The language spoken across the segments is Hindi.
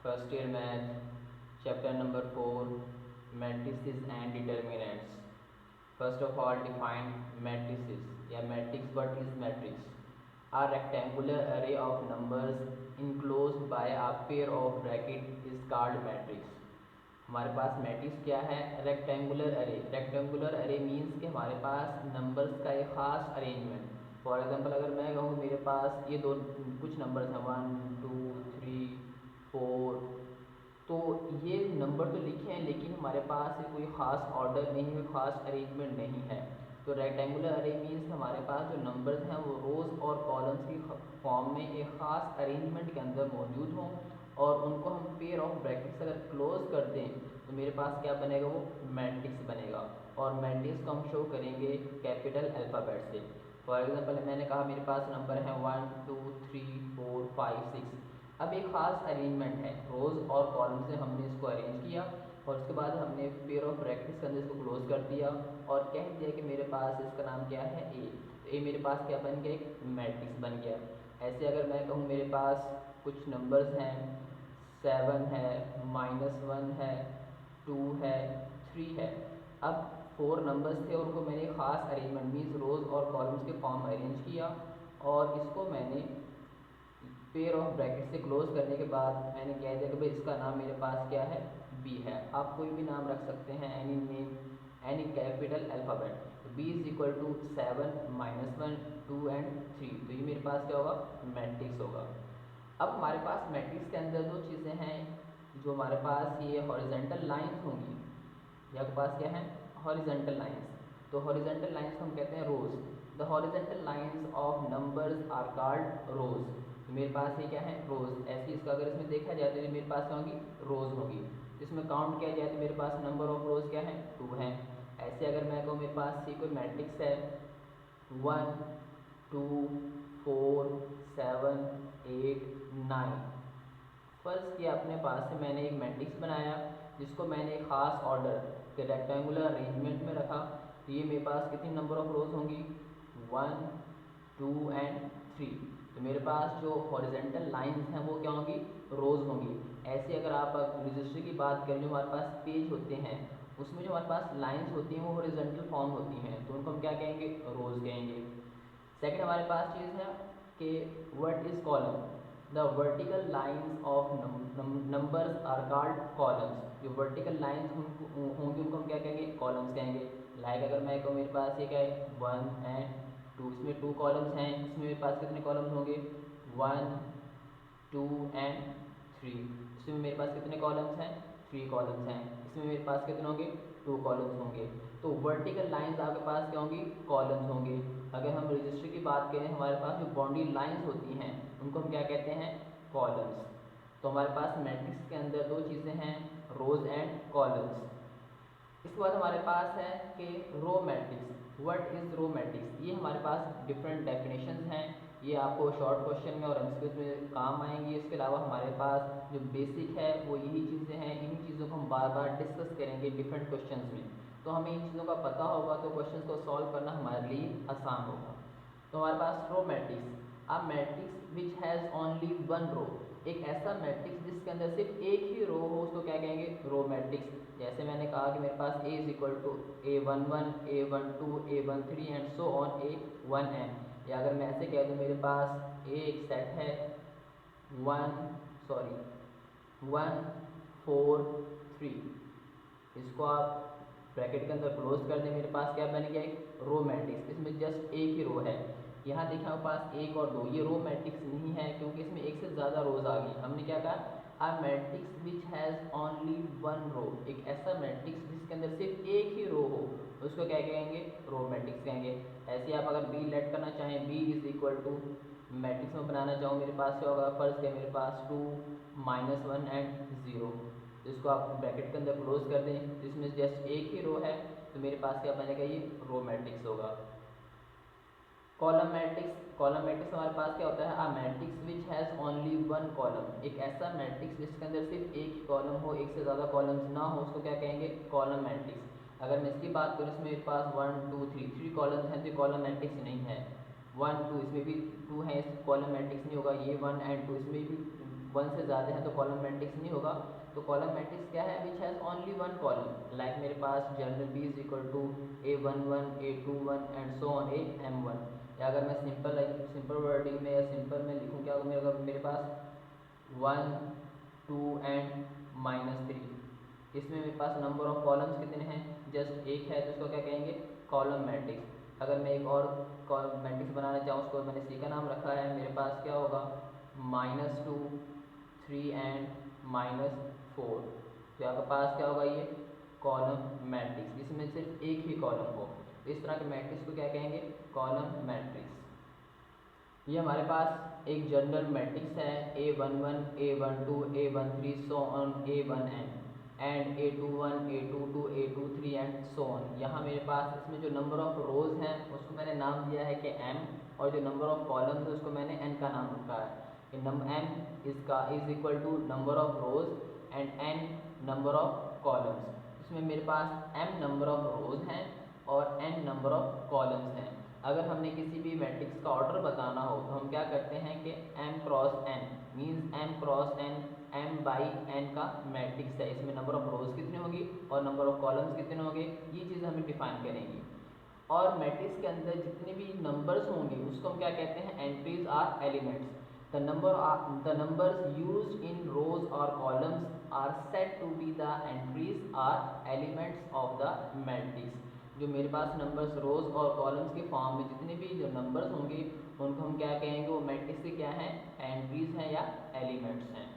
First year math, chapter number 4, matrices and determinants. First of all define matrices या matrix. What is matrix? A rectangular array of numbers enclosed by a pair of bracket is called matrix। हमारे पास मैट्रिक्स क्या है? रेक्टेंगुलर अरे। रेक्टेंगुलर अरे मीन्स कि हमारे पास नंबर्स का एक ख़ास अरेंजमेंट। फॉर एग्जांपल अगर मैं कहूँ मेरे पास ये दो कुछ नंबर्स हैं 1 2 3 4, तो ये नंबर तो लिखे हैं लेकिन हमारे पास कोई ख़ास ऑर्डर नहीं है, ख़ास अरेंजमेंट नहीं है। तो रेक्टेंगुलर अरे मीन्स हमारे पास जो नंबर्स हैं वो रोज़ और कॉलम्स की फॉर्म में एक ख़ास अरेंजमेंट के अंदर मौजूद हों और उनको हम पेयर ऑफ ब्रैकेट्स अगर क्लोज कर दें तो मेरे पास क्या बनेगा? वो मैट्रिक्स बनेगा। और मैट्रिक्स को हम शो करेंगे कैपिटल अल्फ़ाबेट से। फॉर एग्जांपल मैंने कहा मेरे पास नंबर है 1 2 3 4 5 6। अब एक ख़ास अरेंजमेंट है, रोज़ और कॉलम से हमने इसको अरेंज किया और उसके बाद हमने पेयर ऑफ ब्रैकेट्स के अंदर इसको क्लोज कर दिया और कह दिया कि मेरे पास इसका नाम क्या है? ए। तो ए मेरे पास क्या बन गया? एक मैट्रिक्स बन गया। ऐसे अगर मैं कहूँ मेरे पास कुछ नंबर्स हैं 7 है, -1 है, 2 है, 3 है। अब 4 नंबर्स थे और उनको मैंने ख़ास अरेंजमेंट मीन्स रोज़ और कॉलम्स के फॉर्म में अरेंज किया और इसको मैंने पेयर ऑफ ब्रैकेट से क्लोज करने के बाद मैंने कह दिया कि भाई इसका नाम मेरे पास क्या है? बी है। आप कोई भी नाम रख सकते हैं, any name, any capital alphabet. तो B is equal to 7 -1 2 and 3। तो ये मेरे पास क्या होगा? मैट्रिक्स होगा। अब हमारे पास मैट्रिक्स के अंदर दो चीज़ें हैं जो हमारे पास ये हॉरिजेंटल लाइंस होंगी। ये आपके पास क्या है? Horizontal lines. तो हॉरिजेंटल लाइंस को हम कहते हैं rows. The horizontal lines of numbers are called rows. तो मेरे पास ये क्या है? रोज। ऐसे इसका अगर इसमें देखा जाए तो मेरे पास क्या होगी? रोज होगी। इसमें काउंट किया जाए तो मेरे पास नंबर ऑफ रोज क्या है? 2 हैं। ऐसे अगर मैं कहूँ मेरे पास ये कोई मैट्रिक्स है 1 2 4 7 8 9। फर्स्ट किया अपने पास से मैंने एक मैट्रिक्स बनाया जिसको मैंने एक ख़ास ऑर्डर के रेक्टेंगुलर अरेंजमेंट में रखा। तो ये मेरे पास कितनी नंबर ऑफ रोज होंगी? 1 2 एंड 3। तो मेरे पास जो हॉरिजेंटल लाइंस हैं वो क्या होंगी? रोज होंगी। ऐसे अगर आप रजिस्टर की बात करें जो हमारे पास पेज होते हैं उसमें जो हमारे पास लाइंस होती हैं वो हॉरिजेंटल फॉर्म होती हैं, तो उनको हम क्या कहेंगे? रोज कहेंगे। सेकंड हमारे पास चीज़ है कि what is column? The vertical lines of numbers are called columns. जो वर्टिकल लाइंस होंगी उनको हम क्या कहेंगे? कॉलम्स कहेंगे। लाइक अगर मैं कहूँ मेरे पास ये क्या है 1 एंड 2, इसमें 2 कॉलम्स हैं। इसमें मेरे पास कितने कॉलम्स होंगे? 1 2 एंड 3। इसमें मेरे पास कितने कॉलम्स हैं? 3 कॉलम्स हैं। इसमें मेरे पास कितने होंगे? 2 कॉलम्स होंगे। तो वर्टिकल लाइंस आपके पास क्या होंगी? कॉलम्स होंगे। अगर हम रजिस्टर की बात करें हमारे पास जो बाउंड्री लाइंस होती हैं उनको हम क्या कहते हैं? कॉलम्स। तो हमारे पास मैट्रिक्स के अंदर दो चीज़ें हैं, रोज एंड कॉलम्स। इसके बाद हमारे पास है कि row matrix. What is row matrix? ये हमारे पास डिफरेंट डेफिनेशंस हैं। ये आपको शॉर्ट क्वेश्चन में और एमसीक्यूज में काम आएंगी। इसके अलावा हमारे पास जो बेसिक है वो यही चीज़ें हैं। इन चीज़ों को हम बार बार डिस्कस करेंगे डिफरेंट क्वेश्चंस में। तो हमें इन चीज़ों का पता होगा तो क्वेश्चंस को सॉल्व करना हमारे लिए आसान होगा। तो हमारे पास row matrix, a matrix which has only one row. एक ऐसा मैट्रिक्स जिसके अंदर सिर्फ एक ही रो हो उसको क्या कहेंगे? Row matrix. जैसे मैंने कहा कि मेरे पास A is equal to A11 A12 A13 and so on A1n। या अगर मैं ऐसे कह दूँ मेरे पास ए एक सेट है 1 4 3। इसको आप ब्रैकेट के अंदर क्लोज कर दें, मेरे पास क्या बन गया? एक रो मैट्रिक्स। इसमें जस्ट एक ही रो है। यहाँ देखिए हमारे पास 1 और 2, ये रो मैट्रिक्स नहीं है क्योंकि इसमें एक से ज़्यादा रोज आ गई। हमने क्या कहा? A matrix which has only one row. एक ऐसा मैट्रिक्स जिसके अंदर सिर्फ एक ही रो हो उसको क्या कहेंगे? रो मैट्रिक्स कहेंगे। ऐसे आप अगर बी लेट करना चाहें, B is equal to matrix में बनाना चाहूँ मेरे पास क्या होगा? फर्स्ट है मेरे पास 2 -1 एंड 0। इसको आप ब्रैकेट के अंदर क्लोज कर दें जिसमें जस्ट एक ही रो है तो मेरे पास क्या बनेगा? ये रो मैट्रिक्स होगा। कॉलम मैट्रिक्स, कॉलम मैट्रिक्स हमारे पास क्या होता है? A matrix which has only one column. एक ऐसा मैट्रिक्स जिसके अंदर सिर्फ एक ही कॉलम हो, एक से ज़्यादा कॉलम्स ना हो उसको क्या कहेंगे? Column matrix. अगर मैं इसकी बात करूँ इसमें मेरे पास 1 2 3 कॉलम्स हैं तो ये कॉलम मैट्रिक्स नहीं है। 1 2 इसमें भी 2 है, इस कॉलम मैट्रिक्स नहीं होगा। ये 1 एंड 2 इसमें भी वन से ज़्यादा है तो कॉलम मैट्रिक्स नहीं होगा। तो कॉलम मैट्रिक्स क्या है, which has only one column, like मेरे पास general B is equal to A11 A21 and so on AM1। या अगर मैं सिंपल वर्डिंग में या सिंपल में लिखूँ क्या मेरे पास 1 2 एंड -3, इसमें मेरे पास नंबर ऑफ कॉलम्स कितने हैं, जस्ट एक है, तो इसको क्या कहेंगे, कॉलम मैट्रिक्स। अगर मैं एक और कॉलम मैट्रिक्स बनाना चाहूँ, उसको मैंने सी का नाम रखा है, मेरे पास क्या होगा -2 3 एंड -4, तो आपके पास क्या होगा, ये कॉलम मैट्रिक्स, इसमें सिर्फ एक ही कॉलम हो। इस तरह के मैट्रिक्स को क्या कहेंगे, कॉलम मैट्रिक्स। ये हमारे पास एक जनरल मैट्रिक्स है A11 A12 A13 so on A1n and A21 A22 A23 and so on. यहाँ मेरे पास इसमें जो नंबर ऑफ रोज हैं उसको मैंने नाम दिया है कि m, और जो नंबर ऑफ कॉलम्स है उसको मैंने n का नाम रखा है। m is equal to number of rows and n number of columns. इसमें मेरे पास m नंबर ऑफ रोज हैं और n नंबर ऑफ कॉलम्स हैं। अगर हमने किसी भी मैट्रिक्स का ऑर्डर बताना हो तो हम क्या करते हैं कि m cross n means m cross n m by n का मैट्रिक्स है। इसमें नंबर ऑफ रोज कितने होंगी और नंबर ऑफ कॉलम्स कितने होंगे, ये चीज़ हमें डिफाइन करेंगी। और मैट्रिक्स के अंदर जितने भी नंबर्स होंगे उसको हम क्या कहते हैं, entries are elements. the numbers used in rows or columns are said to be the entries are elements of the matrix। जो मेरे पास नंबर्स रोज और कॉलम्स के फॉर्म में जितने भी जो नंबर्स होंगे उनको हम क्या कहेंगे, वो मैट्रिक्स के क्या हैं, एंट्रीज हैं या एलिमेंट्स हैं।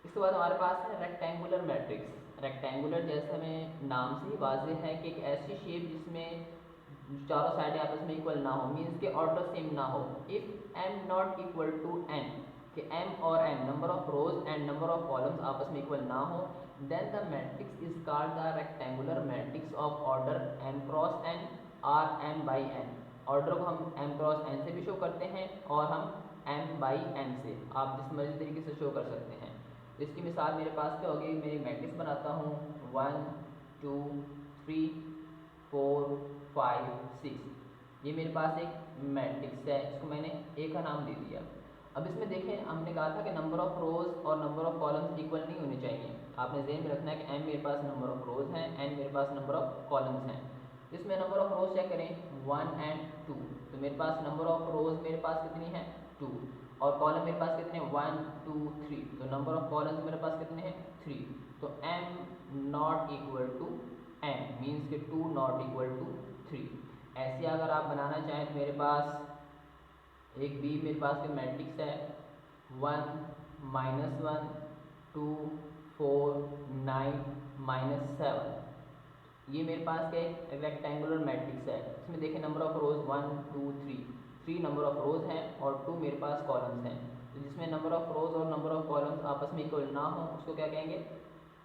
इसके बाद हमारे पास है रेक्टेंगुलर मैट्रिक्स। रेक्टेंगुलर जैसे हमें नाम से ही वाज़ेह है कि एक ऐसी शेप जिसमें चारों साइडें आपस में इक्वल ना हो, मीन्स के ऑर्डर सेम ना हो। If m not equal to n, कि m और n number of rows and number of columns आपस में इक्वल ना हो, then the matrix is called the rectangular matrix of order m cross n or m by n। Order को हम m क्रॉस n से भी शो करते हैं और हम m by n से, आप जिस मर्जी तरीके से शो कर सकते हैं। इसकी मिसाल मेरे पास क्या होगी, मेरी मैट्रिक्स बनाता हूँ 1 2 3 4 5 6, ये मेरे पास एक मैट्रिक्स है, इसको मैंने ए का नाम दे दिया। अब इसमें देखें, हमने कहा था कि नंबर ऑफ रोज और नंबर ऑफ कॉलम्स इक्वल नहीं होने चाहिए। आपने ज़हन में रखना है कि m मेरे पास नंबर ऑफ रोज हैं, n मेरे पास नंबर ऑफ कॉलम्स हैं। इसमें नंबर ऑफ रोज चेक करें 1 एंड 2, तो मेरे पास नंबर ऑफ रोज मेरे पास कितनी है 2, और कॉलम मेरे पास कितने 1 2 3, तो नंबर ऑफ कॉलम्स मेरे पास कितने हैं 3। तो m not equal to n means के 2 नॉट इक्वल टू 3। ऐसे अगर आप बनाना चाहें तो मेरे पास एक बी मेरे पास के मैट्रिक्स है 1 -1 2 4 9 -7, ये मेरे पास क्या एक रेक्टेंगुलर मैट्रिक्स है। इसमें देखें number of rose 1 2 3 number of rows हैं और 2 मेरे पास कॉलम्स हैं। तो जिसमें नंबर ऑफ रोज और नंबर ऑफ कॉलम्स आपस में इक्वल ना हो उसको क्या कहेंगे,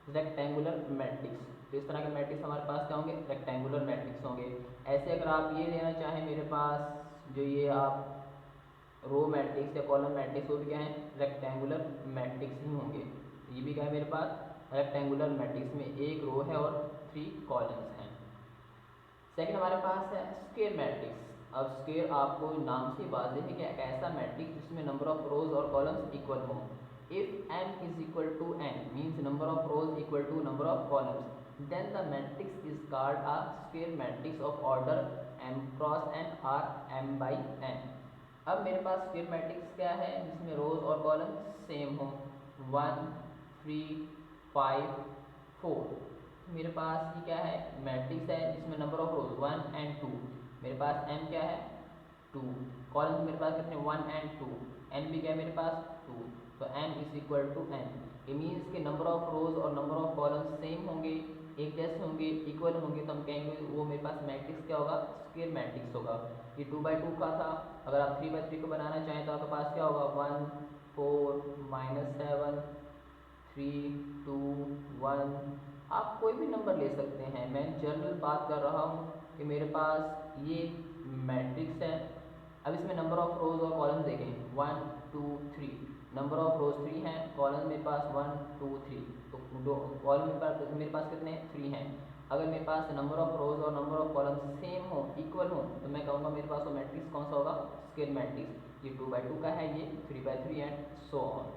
रेक्टेंगुलर मैट्रिक्स। तो इस तरह के मैट्रिक्स हमारे पास क्या होंगे, रेक्टेंगुलर मैट्रिक्स होंगे। ऐसे अगर आप ये लेना चाहें मेरे पास जो ये आप रो मैट्रिक्स या कॉलम मैट्रिक्स, वो भी क्या है, रेक्टेंगुलर मैट्रिक्स ही होंगे। ये भी क्या है मेरे पास रेक्टेंगुलर मैट्रिक्स में एक रो है और 3 कॉलम्स हैं। सेकंड हमारे पास है स्क्वायर मैट्रिक्स। अब स्क्वायर आपको नाम से वाज़ेह है कि एक ऐसा मैट्रिक्स जिसमें नंबर ऑफ रोज और कॉलम्स इक्वल हों। If m is equal to n means number of rows equal to number of columns, then the matrix is called a square matrix of order m cross n or m by n। अब मेरे पास स्क्वायर मैट्रिक्स क्या है, जिसमें रोज और कॉलम सेम हो 1 3 5 4। मेरे पास ये क्या है, मैट्रिक्स है जिसमें नंबर ऑफ रोज 1 एंड 2, मेरे पास m क्या है 2, कॉलम्स मेरे पास कितने 1 एंड 2, n भी क्या है मेरे पास 2, तो m is equal to n। ये मीन्स के नंबर ऑफ रोज और नंबर ऑफ कॉलम्स सेम होंगे, एक जैसे होंगे, इक्वल होंगे, तो हम कहेंगे वो मेरे पास मैट्रिक्स क्या होगा, स्क्वायर मैट्रिक्स होगा। ये 2/2 का था, अगर आप 3/3 को बनाना चाहें तो आपके पास क्या होगा 1 4 -7 3 2 1। आप कोई भी नंबर ले सकते हैं, मैं जनरल बात कर रहा हूँ कि मेरे पास ये मैट्रिक्स है। अब इसमें नंबर ऑफ रोज और कॉलम देखें 1 2 3, नंबर ऑफ रोज 3 हैं, कॉलम मेरे पास 1 2 3, तो दो कॉलम मेरे पास कितने 3 हैं। अगर मेरे पास नंबर ऑफ रोज और नंबर ऑफ कॉलम सेम हो, इक्वल हो, तो मैं कहूँगा मेरे पास वो मैट्रिक्स कौन सा होगा, स्क्वायर मैट्रिक्स। ये 2/2 का है, ये 3/3 एंड सो ऑन।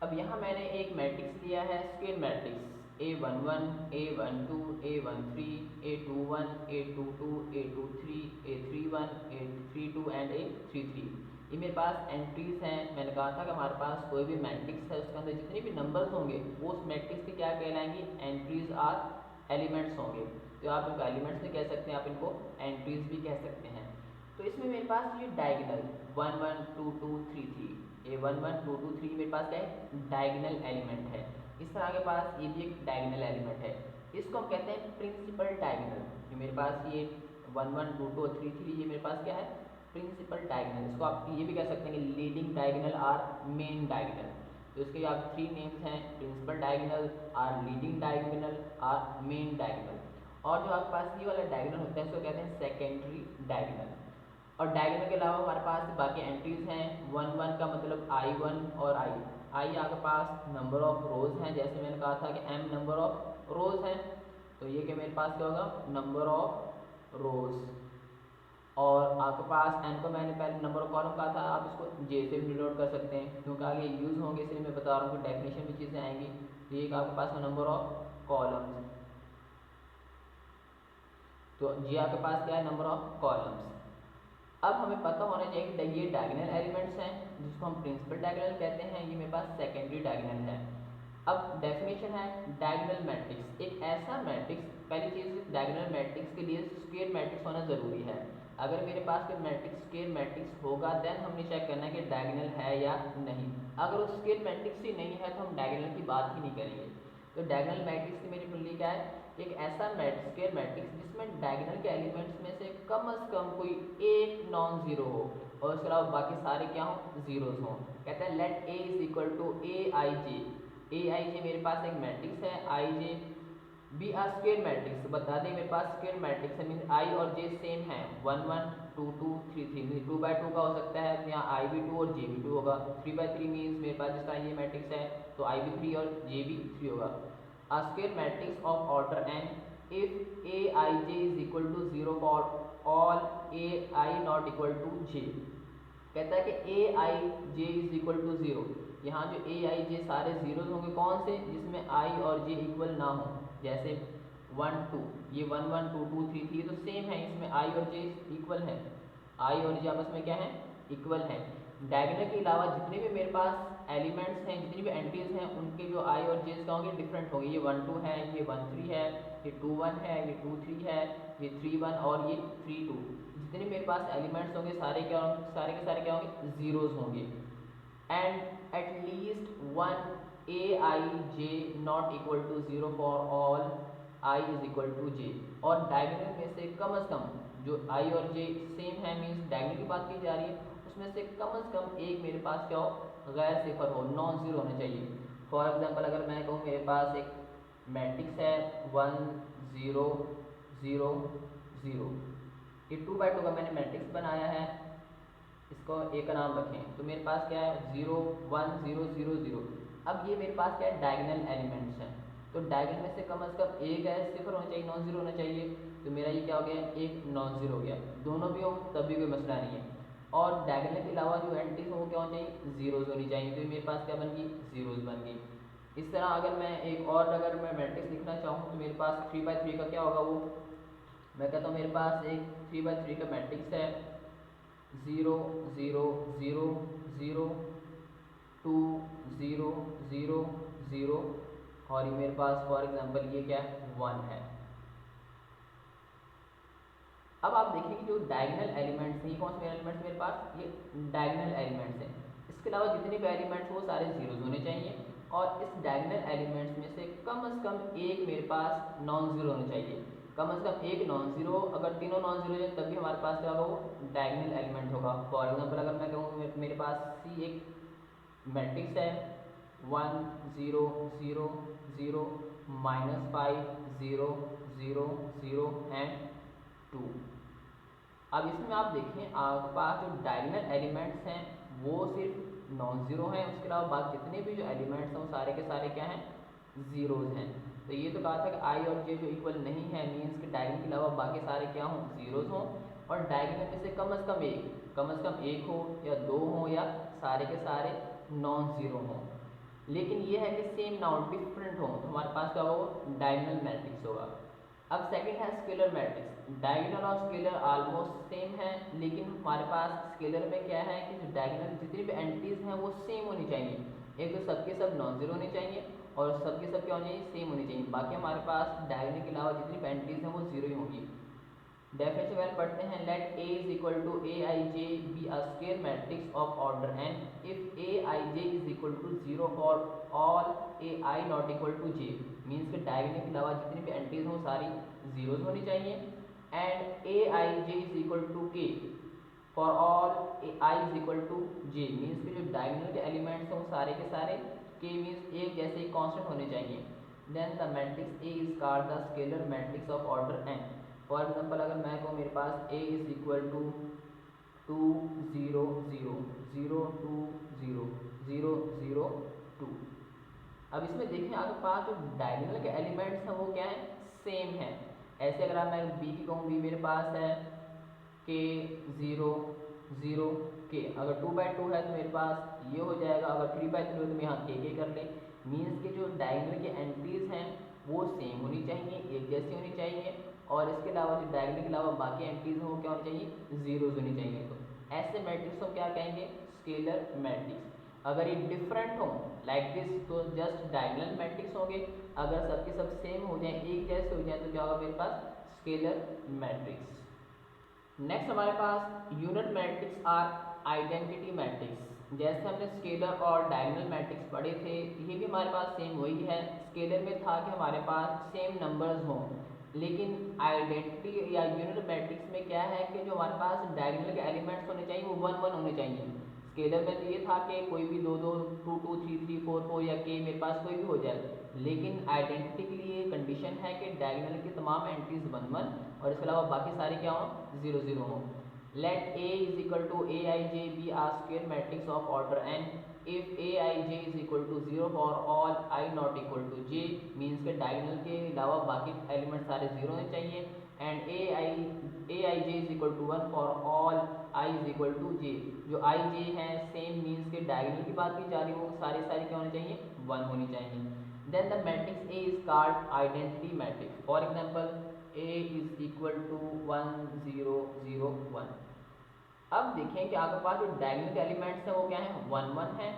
अब यहाँ मैंने एक मैट्रिक्स लिया है, square matrix A11, A12, A13, A21, A22, A23, A31, A32 and A33। ये मेरे पास एंट्रीज हैं। मैंने कहा था कि हमारे पास कोई भी मैट्रिक्स है उसके अंदर जितने भी नंबर्स होंगे वो उस मैट्रिक्स के क्या कहलाएंगे, एंट्रीज आर एलिमेंट्स होंगे। तो आप इनको एलिमेंट्स भी कह सकते हैं, आप इनको एंट्रीज भी कह सकते हैं। तो इसमें मेरे पास ये डायगोनल 1 1 2 2 3 3, ये 1 1 2 2 3 मेरे पास क्या है, डायगोनल एलिमेंट है। इस तरह के पास ये भी एक डायगोनल एलिमेंट है, इसको हम कहते हैं प्रिंसिपल डायगोनल। जो मेरे पास ये 1 1 2 2 3 3 ये मेरे पास क्या है, प्रिंसिपल डायगोनल। इसको आप ये भी कह सकते हैं कि लीडिंग डायगोनल और मेन डायगोनल। तो इसके आप थ्री नेम्स हैं, प्रिंसिपल डायगोनल और लीडिंग डायगोनल और मेन डायगोनल। और जो आपके पास ये वाला डायगोनल होता है इसको कहते हैं सेकेंडरी डायगोनल। और डायगोनल के अलावा हमारे पास बाकी एंट्रीज हैं। 1 1 का मतलब I1 और आई आपके पास नंबर ऑफ रोज हैं, जैसे मैंने कहा था कि m नंबर ऑफ रोज हैं, तो ये कि मेरे पास क्या होगा, नंबर ऑफ रोज। और आपके पास n को मैंने पहले नंबर ऑफ कॉलम कहा था, आप इसको j से भी डिनोट कर सकते हैं क्योंकि आगे यूज़ होंगे, इसलिए मैं बता रहा हूँ कि डेफिनेशन में चीज़ें आएंगी। तो ये आपके पास नंबर ऑफ कॉलम्स, तो जी आपके पास क्या है, नंबर ऑफ कॉलम्स। अब हमें पता होना चाहिए कि ये डायगोनल एलिमेंट्स हैं जिसको हम प्रिंसिपल डायगोनल कहते हैं, ये मेरे पास सेकेंडरी डायगोनल है। अब डेफिनेशन है डायगोनल मैट्रिक्स, एक ऐसा मैट्रिक्स, पहली चीज़ डायगोनल मैट्रिक्स के लिए स्क्वायर मैट्रिक्स होना ज़रूरी है। अगर मेरे पास कोई मैट्रिक्स स्क्वायर मैट्रिक्स होगा देन हमने चेक करना है कि डायगोनल है या नहीं। अगर वो स्क्वायर मैट्रिक्स ही नहीं है तो हम डायगोनल की बात ही नहीं करेंगे। तो डायगोनल मैट्रिक्स की मेरी फुल्ली क्या है, एक ऐसा स्क्वायर मैट्रिक्स जिसमें डायगोनल के एलिमेंट्स में से कम कोई एक नॉन जीरो हो और उसके अलावा बाकी सारे क्या हों, जीरोज हों। कहते हैं let A is equal to A I J. A I J मेरे पास एक मैट्रिक्स है, I J be are square matrix. बता दें मेरे पास स्क्वायर मैट्रिक्स है, मीन आई और जे सेम है, 1 1 2 2 3 3, 2 बाई 2 का हो सकता है, यहाँ आई भी 2 और जे भी 2 होगा। 3 बाई 3 मीन्स मेरे पास जिसका ये मैट्रिक्स है तो आई भी 3 और जे भी 3 होगा। A square matrix of order n if aij is equal to 0 for all ai not equal to j। कहता है कि aij is equal to 0, यहाँ जो aij सारे जीरोज होंगे कौन से, जिसमें i और j इक्वल ना हो। जैसे 1 2, ये 1 1 2 2 3 3 तो सेम है, इसमें i और j इक्वल है, i और j आपस में क्या है, इक्वल है। डायगोनल के अलावा जितने भी मेरे पास एलिमेंट्स हैं, जितनी भी एंट्रीज हैं, उनके जो आई और जेस क्या होंगे, डिफरेंट होंगे। ये 1 2 है, ये 1 3 है, ये 2 1 है, ये 2 3 है, ये 3 1 और ये 3 2। जितने मेरे पास एलिमेंट्स होंगे सारे क्या होंगे, सारे के सारे क्या होंगे, जीरोज होंगे। And at least one A I J not equal to 0 for all I is equal to J. और डायगोनल में से कम जो आई और जे सेम है, मीन्स डायगोनल की बात की जा रही है, उसमें से कम एक मेरे पास क्या हो, गैर सिफर हो, नॉन जीरो होना चाहिए। फॉर एग्जांपल अगर मैं कहूँ मेरे पास एक मैट्रिक्स है 1 0 0 0, ये 2 बाई 2 का मैंने मैट्रिक्स बनाया है, इसको ए का नाम रखें। तो मेरे पास क्या है 0 1 0 0 0। अब ये मेरे पास क्या है, डायगोनल एलिमेंट्स हैं, तो डायगोनल में से कम एक गैर सिफर होना चाहिए, नॉन जीरो होना चाहिए। तो मेरा ये क्या हो गया, एक नॉन जीरो हो गया। दोनों भी हो तब भी कोई मसला नहीं है। और डायगोनल के अलावा जो एंट्रीज हो वो क्या होनी चाहिए, जीरोज होनी चाहिए। तो मेरे पास क्या बन गई, जीरोज बन गई। इस तरह अगर मैं एक और अगर मैं मैट्रिक्स लिखना चाहूँ तो मेरे पास 3 बाई 3 का क्या होगा, वो मैं कहता हूँ मेरे पास एक 3 बाई 3 का मैट्रिक्स है 0 0 0 0 2 0 0 0 और ये मेरे पास फॉर एग्जांपल ये क्या है, 1 है। अब आप देखिए कि जो डायगोनल एलिमेंट्स हैं, ये कौन से एलिमेंट्स मेरे पास, ये डायगोनल एलिमेंट्स हैं। इसके अलावा जितने भी एलिमेंट्स वो सारे जीरोज होने चाहिए और इस डायगोनल एलिमेंट्स में से कम एक मेरे पास नॉन जीरो होना चाहिए। कम एक नॉन जीरो, अगर तीनों नॉन जीरो है तब भी हमारे पास क्या होगा, वो डायगोनल एलिमेंट होगा। फॉर एग्जाम्पल अगर मैं कहूँ मेरे पास सी एक मैट्रिक्स है 1 0 0 0 -5 0 0 0 एंड 2। अब इसमें आप देखें आपके पास जो डायगोनल एलिमेंट्स हैं वो सिर्फ नॉन ज़ीरो हैं, उसके अलावा बाकी जितने भी जो एलिमेंट्स हैं वो सारे के सारे क्या हैं, ज़ीरोज़ हैं। तो ये तो कहा था कि आई और जे जो इक्वल नहीं है, मीन्स कि डायगोनल के अलावा बाकी सारे क्या हों, ज़ीरोज़ हों। और डायगोनल में से कम एक हो या दो हों या सारे के सारे नॉन ज़ीरो हों। लेकिन ये है कि सेम ना हो, डिफरेंट हो, तो हमारे पास क्या होगा, डायगोनल मैट्रिक्स होगा। अब सेकंड है स्केलर मैट्रिक्स। डायगोनल और स्केलर ऑलमोस्ट सेम है, लेकिन हमारे पास स्केलर में क्या है कि जो डायगोनल जितनी भी एंट्रीज हैं वो सेम होनी चाहिए। एक तो सबके सब नॉन जीरो होनी चाहिए और सबके सब क्या होनी चाहिए, सेम होनी चाहिए। बाकी हमारे पास डायगोनल के अलावा जितनी भी एंट्रीज हैं वो जीरो ही होंगी। डेफिनेशन वेल पढ़ते हैं। Let A is equal to A I J be a square matrix of order n if A I J is equal to zero for all A I not equal to J. Means कि डायगोनल के अलावा जितनी भी एंट्रीज हों सारी जीरोज होनी चाहिए। And A I J is equal to K for all A I is equal to J. Means कि जो डायगोनल के एलिमेंट्स हैं वो सारे के सारे के मीन्स एक जैसे कांस्टेंट होने चाहिए। Then the matrix A is called the scalar matrix of order n। For example अगर मैं कहूँ मेरे पास A इज इक्वल टू 2 0 0 0 2 0 0 0 2। अब इसमें देखें आपके पास जो डायगोनल के एलिमेंट्स हैं वो क्या है, सेम है। ऐसे अगर मैं B की कहूँ, B मेरे पास है K 0 0 K। अगर 2/2 है तो मेरे पास ये हो जाएगा, अगर 3/3 है तो मैं यहाँ K कर ले। मीन्स के जो डायगोनल की एंट्रीज हैं वो सेम होनी चाहिए, एक जैसी होनी चाहिए, और इसके अलावा जो डायगोनल के अलावा बाकी एंट्रीज हैं वो क्या होनी चाहिए, जीरोज होनी चाहिए। तो ऐसे मैट्रिक्स को क्या कहेंगे, स्केलर मैट्रिक्स। अगर ये डिफरेंट हो लाइक दिस तो जस्ट डायगोनल मैट्रिक्स होंगे। अगर सबके सब सेम हो जाए, एक जैसे हो जाए, तो क्या होगा मेरे पास, स्केलर मैट्रिक्स। नेक्स्ट हमारे पास unit matrix or identity matrix. जैसे हमने स्केलर और डायगोनल मैट्रिक्स पढ़े थे, ये भी हमारे पास सेम वही है। स्केलर में था कि हमारे पास सेम नंबर्स हों, लेकिन आइडेंटिटी या यूनिट मैट्रिक्स में क्या है कि जो हमारे पास डायगोनल के एलिमेंट्स होने चाहिए वो 1 1 होने चाहिए। स्केलर में तो ये था कि कोई भी 2 2 2 2 3 3 4 4 या के मेरे पास कोई भी हो जाए, लेकिन आइडेंटिटी के लिए कंडीशन है कि डायगोनल की तमाम एंट्रीज 1 1 और इसके अलावा बाकी सारे क्या हों, 0 0 हों। Let A is equal to A I J be are square matrix of order n if A I J is equal to 0 for all I not equal to J. Means के डायगोनल के अलावा बाकी एलिमेंट सारे 0 होने चाहिए। And A I J is equal to 1 for all I is equal to J. जो आई जे है सेम, मीन्स के डायगोनल की बात की जा रही है वो सारे क्या होने चाहिए, 1 होनी चाहिए। Then the matrix A is called identity matrix. For example A is equal to 1 0 0 1। अब देखें कि आपके पास जो डायगोनल के एलिमेंट्स हैं वो क्या हैं, 1 1 है,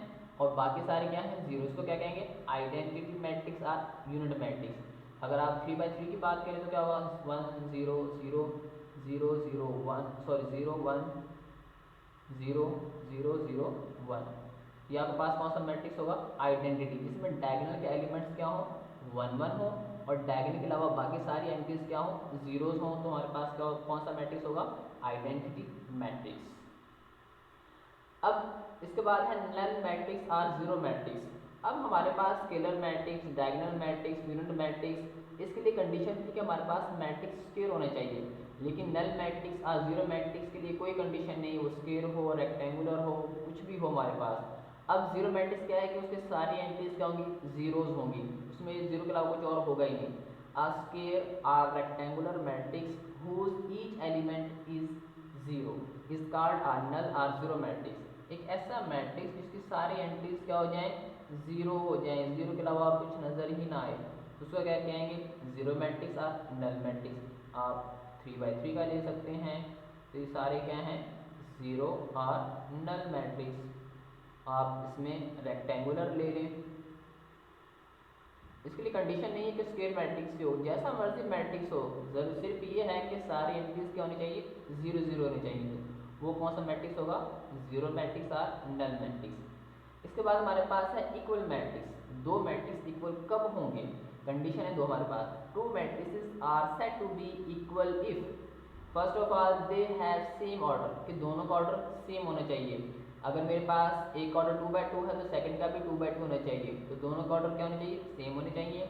और बाकी सारे क्या हैं, 0। इसको क्या कहेंगे, identity matrix or unit matrix. अगर आप 3/3 की बात करें तो क्या होगा, 1 0 0 0 0 1 सॉरी 0 1 0 0 0 1। ये आपके पास कौन सा मैट्रिक्स होगा, आइडेंटिटी, जिसमें डायगोनल के एलिमेंट्स क्या हो, 1 1 हो, और डायगोनल के अलावा बाकी सारी एंट्रीज क्या हो, जीरोज हो। तो हमारे पास क्या कौन सा मैट्रिक्स होगा, आइडेंटिटी मैट्रिक्स। अब इसके बाद है null matrix or zero matrix. अब हमारे पास scalar matrix, diagonal matrix, unit matrix, इसके लिए कंडीशन थी कि हमारे पास मैट्रिक्स स्क्वायर होने चाहिए। लेकिन null matrix or zero matrix के लिए कोई कंडीशन नहीं, वो स्क्वायर हो, रेक्टेंगुलर हो, कुछ भी हो हमारे पास। अब जीरो मैट्रिक्स क्या है कि उसके सारी एंट्रीज क्या होंगी, जीरोज होंगी, उसमें जीरो के अलावा कुछ और होगा ही नहीं। A square or rectangular matrix whose each element is zero is called a null or zero matrix। एक ऐसा मैट्रिक्स जिसकी सारी एंट्रीज क्या हो जाए, जीरो हो जाए, जीरो के अलावा और कुछ नजर ही ना आए, तो उसको क्या कहेंगे, जीरो मैट्रिक्स और नल मैट्रिक्स। आप 3/3 का ले सकते हैं, तो ये सारे क्या हैं, जीरो और नल मैट्रिक्स। आप इसमें रेक्टेंगुलर ले लें, इसके लिए कंडीशन नहीं है कि स्क्वायर मैट्रिक्स से हो, जैसा मर्जी मैट्रिक्स हो, जरूर सिर्फ ये है कि सारी एंट्रीज क्या होनी चाहिए, 0 0 होनी चाहिए। वो कौन सा मैट्रिक्स होगा, जीरो मैट्रिक्स और नल मैट्रिक्स। इसके बाद हमारे पास है इक्वल मैट्रिक्स। दो मैट्रिक्स इक्वल कब होंगे, कंडीशन है दो हमारे पास। Two matrices are said to be equal if first of all they have same order, कि दोनों का ऑर्डर सेम होना चाहिए। अगर मेरे पास एक ऑर्डर 2/2 है तो सेकंड का भी 2/2 होना चाहिए, तो दोनों का ऑर्डर क्या होना चाहिए, सेम होने चाहिए।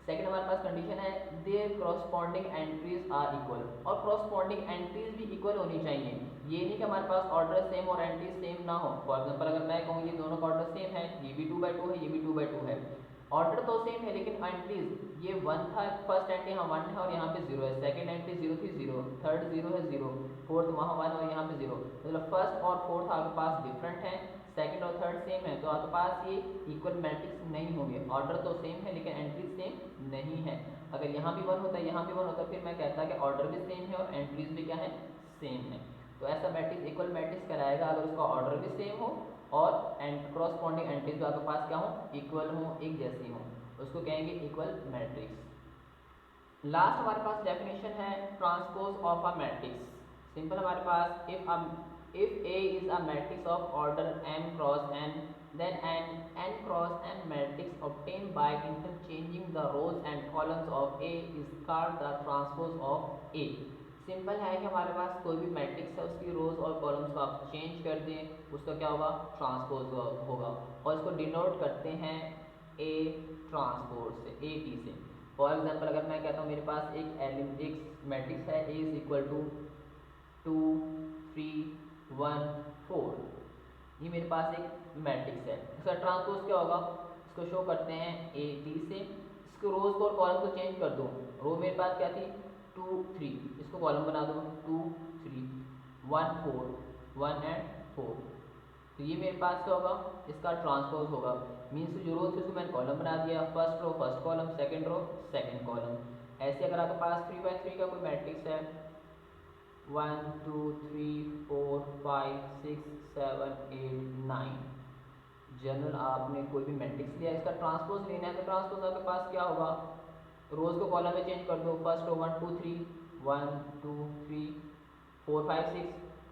सेकंड हमारे पास कंडीशन है देयर करॉस्पॉन्डिंग एंट्रीज आर इक्वल, और करॉस्पॉन्डिंग एंट्रीज भी इक्वल होनी चाहिए। ये नहीं कि हमारे पास ऑर्डर सेम और एंट्रीज सेम ना हो। फॉर एग्जांपल अगर मैं कहूँ ये दोनों का ऑर्डर सेम है, ये भी 2/2 है, ये भी 2/2 है, ऑर्डर तो सेम है लेकिन एंट्रीज ये 1 था, फर्स्ट एंट्री यहाँ 1 है और यहाँ पे 0 है, सेकंड एंट्री 0 थी 0, थर्ड 0 है 0, फोर्थ वहाँ 1 और यहाँ पे 0, मतलब फर्स्ट और फोर्थ आपके पास डिफरेंट है, सेकंड और थर्ड सेम है तो आपके पास ये इक्वल मैट्रिक्स नहीं होंगे। ऑर्डर तो सेम है लेकिन एंट्री सेम नहीं है। अगर यहाँ भी 1 होता है यहाँ भी 1 होता है फिर मैं कहता कि ऑर्डर भी सेम है और एंट्रीज भी क्या है, सेम है। तो ऐसा मैट्रिक्स इक्वल मैट्रिक्स कहलाएगा अगर उसका ऑर्डर भी सेम हो और क्रॉसपॉन्डिंग एंट्रीज भी आपके पास क्या हो, इक्वल हो, एक जैसी हो, उसको कहेंगे इक्वल मैट्रिक्स। लास्ट हमारे पास डेफिनेशन है transpose of a matrix. Simple हमारे पास if A is a matrix of order m cross n, then n cross n matrix obtained by interchanging the rows and columns of A is called the transpose of A। Simple है कि हमारे पास कोई भी मैट्रिक्स है उसकी रोज और कॉलम्स को आप चेंज कर दें उसका क्या होगा, ट्रांसपोज होगा और इसको डिनोट करते हैं ए ट्रांसपोज से, ए टी से। फॉर एग्जांपल अगर मैं कहता हूँ मेरे पास एक मैट्रिक्स है ए इज इक्वल टू 2 3 1 4, ये मेरे पास एक मैट्रिक्स है, इसका ट्रांसपोज क्या होगा, इसको शो करते हैं ए टी से। इसको रोज को और कॉलम को चेंज कर दो, रो मेरे पास क्या थी 2 3, इसको कॉलम बना दो 2 3 1 4 1 एंड 4, तो ये मेरे पास क्या होगा, इसका ट्रांसपोज होगा। मीन्स जो रो थी उसको मैंने कॉलम बना दिया, first row first column, second row second column. ऐसे अगर आपके पास 3 by 3 का कोई मैट्रिक्स है 1 2 3 4 5 6 7 8 9, जनरल आपने कोई भी मैट्रिक्स लिया इसका ट्रांसपोज लेना है तो ट्रांसपोज आपके पास क्या होगा, रोज को कॉलम में चेंज कर दो, फर्स्ट रो 1 2 3 1 2 3 4 5 6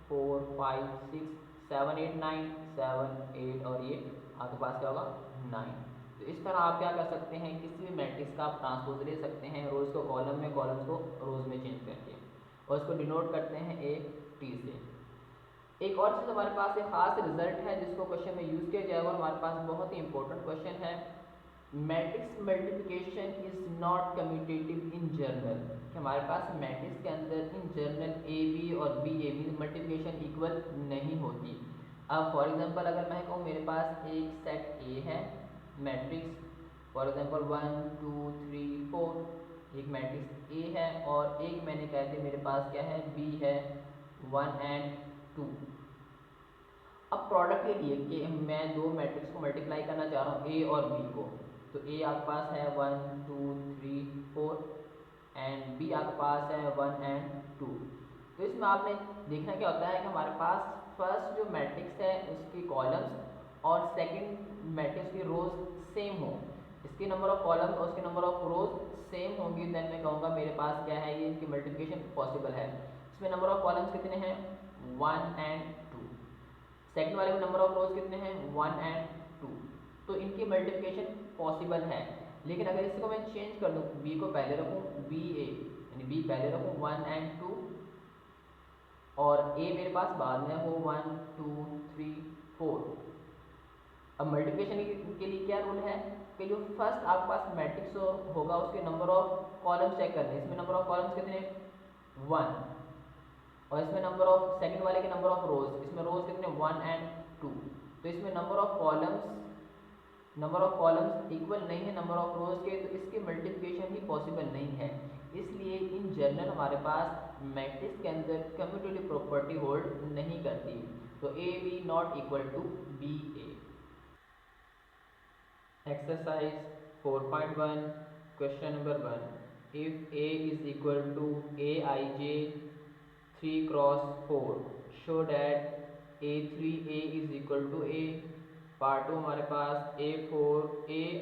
4 5 6 7 8 9 7 8 और ये आपके पास क्या होगा 9। तो इस तरह आप क्या कर सकते हैं, किसी भी मैट्रिक्स का आप ट्रांसपोज ले सकते हैं, रोज को कॉलम में, कॉलम्स को रोज में चेंज करके, और इसको डिनोट करते हैं ए टी से। एक और चीज़ हमारे पास एक खास रिजल्ट है जिसको क्वेश्चन में यूज़ किया जाएगा, हमारे पास बहुत ही इंपॉर्टेंट क्वेश्चन है, matrix multiplication is not commutative in general. हमारे पास मैट्रिक्स के अंदर इन जर्नल ए बी और B A B multiplication equal नहीं होती। अब फॉर एग्जांपल अगर मैं कहूँ मेरे पास एक सेट ए है मैट्रिक्स, फॉर एग्जांपल 1 2 3 4, एक मैट्रिक्स ए है और एक मैंने कह दिया मेरे पास क्या है बी है 1 एंड 2। अब प्रोडक्ट के लिए कि मैं दो मैट्रिक्स को मल्टीप्लाई करना चाह रहा हूँ ए और बी को, तो ए आपके पास है 1 2 3 4 एंड बी आपके पास है 1 एंड 2। तो इसमें आपने देखना क्या होता है कि हमारे पास फर्स्ट जो मैट्रिक्स है उसकी कॉलम्स और सेकंड मैट्रिक्स की रोज सेम हो, इसकी नंबर ऑफ कॉलम्स और उसके नंबर ऑफ रोज सेम होंगी, देन मैं कहूँगा मेरे पास क्या है, ये इनकी मल्टीप्लिकेशन पॉसिबल है। इसमें नंबर ऑफ कॉलम्स कितने हैं 1 एंड 2, सेकंड वाले में नंबर ऑफ रोज कितने हैं 1 एंड 2, तो इनकी मल्टीप्लिकेशन पॉसिबल है। लेकिन अगर इसको मैं चेंज कर दूँ, बी को पहले रखूँ बी ए, यानी बी पहले रखूँ 1 एंड 2 और ए मेरे पास बाद में हो 1 2 3 4। अब मल्टीप्लिकेशन के लिए क्या रूल है कि जो फर्स्ट आपके पास मैट्रिक्स होगा उसके नंबर ऑफ कॉलम्स चेक करने, इसमें नंबर ऑफ कॉलम्स कितने 1 और इसमें नंबर ऑफ सेकंड वाले के नंबर ऑफ रोज, इसमें रोज कितने 1 एंड 2, तो इसमें नंबर ऑफ कॉलम्स इक्वल नहीं है नंबर ऑफ रोज के, तो इसकी मल्टीप्लिकेशन ही पॉसिबल नहीं है। इसलिए इन जनरल हमारे पास मैट्रिक्स के अंदर कम्यूटेटिव प्रॉपर्टी होल्ड नहीं करती, तो A B not equal to B A. Exercise 4.1 question number 1, if A is equal to A I J 3 cross 4 show that A3A is equal to A. Part 2 हमारे पास A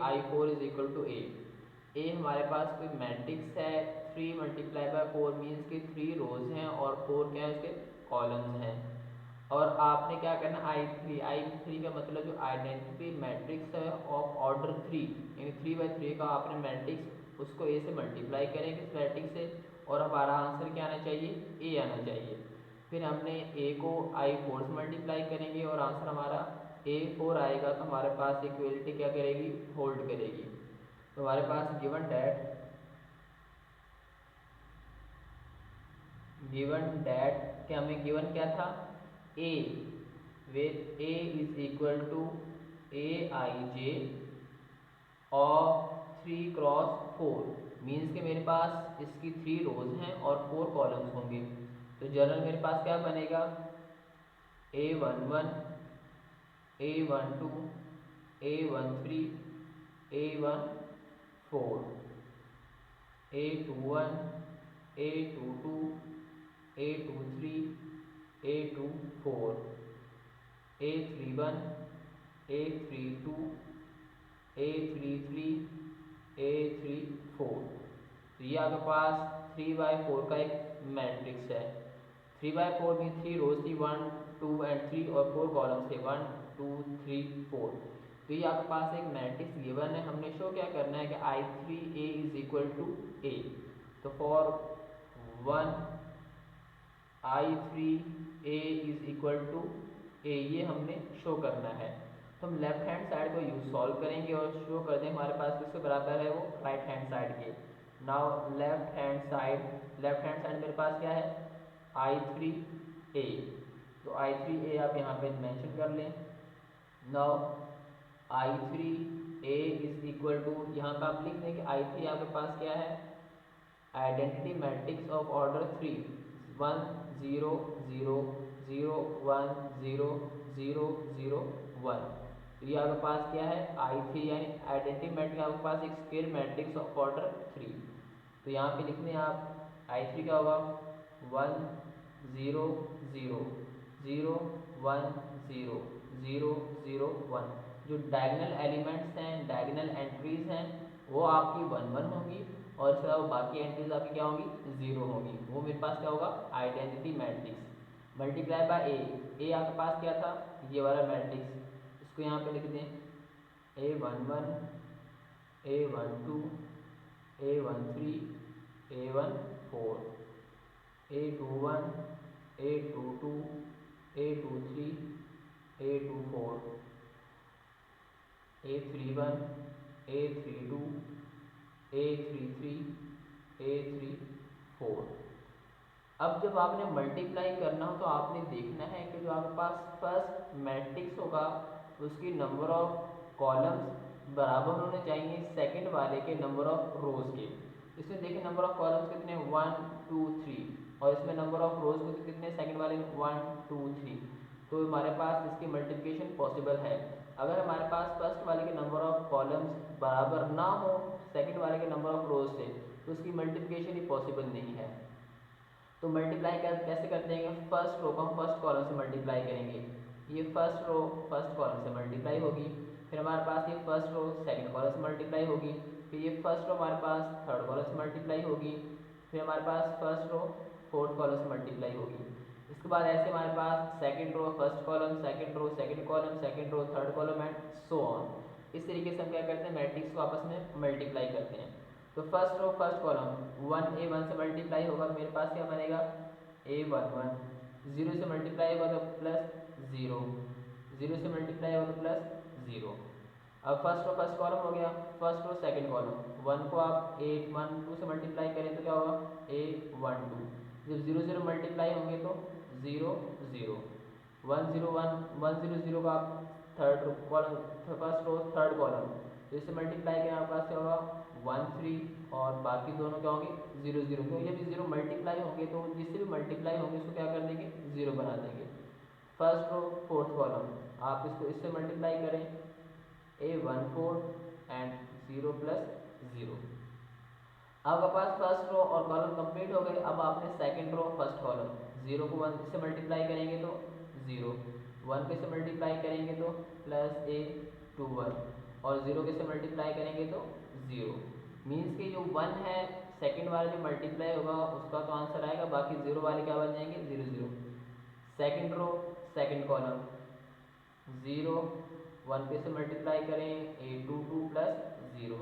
I4 is equal to A हमारे पास कोई मैट्रिक्स है 3 मल्टीप्लाई बाय 4 मीन्स के 3 रोज हैं और 4 क्या है उसके कॉलम्स हैं, और आपने क्या करना I3 का मतलब जो आइडेंटिटी मैट्रिक्स है ऑफ ऑर्डर 3 यानी 3 by 3 का आपने मैट्रिक्स उसको ए से मल्टीप्लाई करेंगे इस मैट्रिक्स से और हमारा आंसर क्या आना चाहिए ए आना चाहिए। फिर हमने ए को I4 से मल्टीप्लाई करेंगे और आंसर हमारा A4 आएगा, तो हमारे पास इक्वलिटी क्या करेगी होल्ड करेगी। तो हमारे पास गिवन डैट कि हमें गिवन क्या था A with A is equal to AIJ of 3 cross 4 means के मेरे पास इसकी 3 रोज हैं और 4 कॉलम्स होंगे, तो जनरल मेरे पास क्या बनेगा A11 A12, A13, A14, A21, A22, A23, A24, A31, A32, A33, A34। तो ये आपके पास 3/4 का एक मैट्रिक्स है। 3/4 में 3 रोज थी, 1 2 एंड 3 और 4 कॉलम्स थे, 1 2 3 4। तो ये आपके पास एक मैट्रिक्स गिवन है, हमने शो क्या करना है कि I3A is equal to A। तो for 1 I3A is equal to A, ये हमने शो करना है। तो हम लेफ्ट हैंड साइड को यूज सॉल्व करेंगे और शो कर दें हमारे पास किसके बराबर है, वो राइट हैंड साइड के। नाउ लेफ्ट हैंड साइड मेरे पास क्या है, I3A। तो I3A आप यहाँ पे मेंशन कर लें। Now I3A is equal to, यहाँ पे आप लिख दें कि I3 आपके पास क्या है, आइडेंटिटी मैट्रिक्स ऑफ ऑर्डर 3, 1 0 0 0 1 0 0 0 1। तो ये आपके पास क्या है, I3 यानी आइडेंटिटी मैट्रिक्स आपके पास एक स्क्वायर मैट्रिक्स ऑफ ऑर्डर 3। तो यहाँ पे लिखने आप I3 क्या होगा, 1 0 0 0 1 0 0 0 1। जो डायगोनल एलिमेंट्स हैं, डायगोनल एंट्रीज हैं, वो आपकी 1 1 होगी और इसके अलावा बाकी एंट्रीज आपकी क्या होंगी, 0 होगी। वो मेरे पास क्या होगा, आइडेंटिटी मैट्रिक्स मल्टीप्लाई बाय ए आपके पास क्या था, ये वाला मैट्रिक्स। इसको यहाँ पे लिख दें A11, A12, A13, A14, A21, A22, A23, A24, A31, A32, A33, A34। अब जब आपने मल्टीप्लाई करना हो तो आपने देखना है कि जो आपके पास फर्स्ट मैट्रिक्स होगा उसकी नंबर ऑफ कॉलम्स बराबर होने चाहिए सेकंड वाले के नंबर ऑफ रोज के। इसमें देखिए नंबर ऑफ कॉलम्स कितने, 1 2 3, और इसमें नंबर ऑफ रोज कितने सेकंड वाले, 1 2 3। तो हमारे पास इसकी मल्टीप्लिकेशन पॉसिबल है। अगर हमारे पास फर्स्ट वाले के नंबर ऑफ कॉलम्स बराबर ना हो सेकंड वाले के नंबर ऑफ रोज से, तो उसकी मल्टीप्लिकेशन ही पॉसिबल नहीं है। तो मल्टीप्लाई कैसे करते हैं, फर्स्ट रो को हम फर्स्ट कॉलम से मल्टीप्लाई करेंगे। ये फर्स्ट रो फर्स्ट कॉलम से मल्टीप्लाई होगी, फिर हमारे पास ये फर्स्ट रो सेकंड कॉलम से मल्टीप्लाई होगी, फिर ये फर्स्ट रो हमारे पास थर्ड कॉलम से मल्टीप्लाई होगी, फिर हमारे पास फर्स्ट रो फोर्थ कॉलम से मल्टीप्लाई होगी। इसके बाद ऐसे हमारे पास second row first column, second row second column, second row third column and so on. इस तरीके से हम क्या करते हैं, मैट्रिक्स को आपस में मल्टीप्लाई करते हैं। तो फर्स्ट रो फर्स्ट कॉलम 1 से मल्टीप्लाई होगा, मेरे पास क्या बनेगा, A11। 0 से मल्टीप्लाई होगा तो प्लस 0, 0 से मल्टीप्लाई होगा तो प्लस 0। अब फर्स्ट रो फर्स्ट कॉलम हो गया, फर्स्ट रो सेकंड कॉलम, 1 को आप A12 से मल्टीप्लाई करें तो क्या होगा, A12। जब 0 0 मल्टीप्लाई होंगे तो 0 0, 1 0 1 1 0 0 का आप third column first row third column, तो इससे मल्टीप्लाई करें आपके पास क्या होगा, 1 3, और बाकी दोनों क्या होंगे, 0 0। तो ये भी 0 मल्टीप्लाई होंगे तो जिससे भी मल्टीप्लाई होंगे उसको क्या कर देंगे, 0 बना देंगे। फर्स्ट रो फोर्थ कॉलम आप इसको इससे मल्टीप्लाई करें, A14 एंड 0 प्लस 0। अब आपके पास फर्स्ट रो और कॉलम कंप्लीट हो गए। अब आपने सेकंड रो फर्स्ट कॉलम, 0 को 1 से मल्टीप्लाई करेंगे तो 0, 1 के से मल्टीप्लाई करेंगे तो प्लस A21, और 0 के से मल्टीप्लाई करेंगे तो 0। मीन्स कि जो 1 है सेकंड वाला जो मल्टीप्लाई होगा उसका तो आंसर आएगा, बाकी 0 वाले क्या बन जाएंगे, 0 0। सेकंड रो सेकंड कॉलम 0, 1 पे से मल्टीप्लाई करें A22 plus 0।